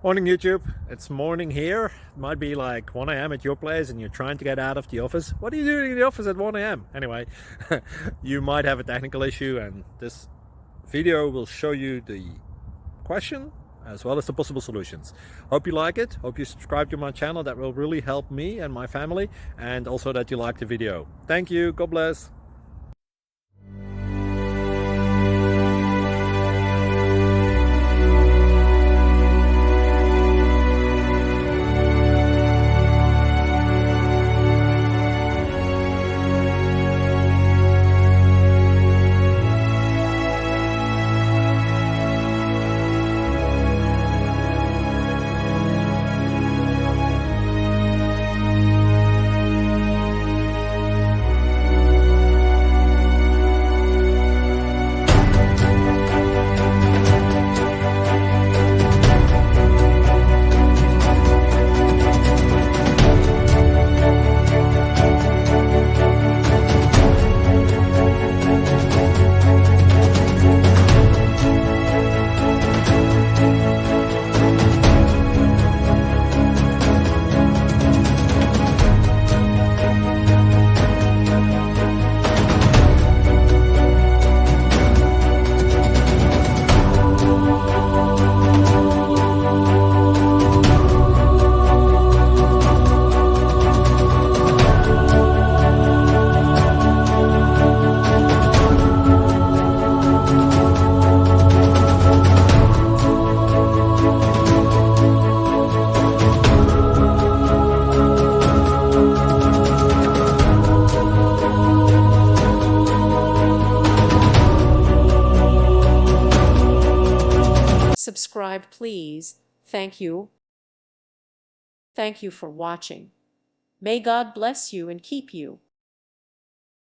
Morning YouTube, it's morning here. It might be like 1 a.m. at your place and you're trying to get out of the office. What are you doing in the office at 1 a.m.? Anyway, you might have a technical issue and this video will show you the question as well as the possible solutions. Hope you like it, hope you subscribe to my channel. That will really help me and my family, and also that you like the video. Thank you, God bless. Subscribe, please. Thank you. Thank you for watching. May God bless you and keep you.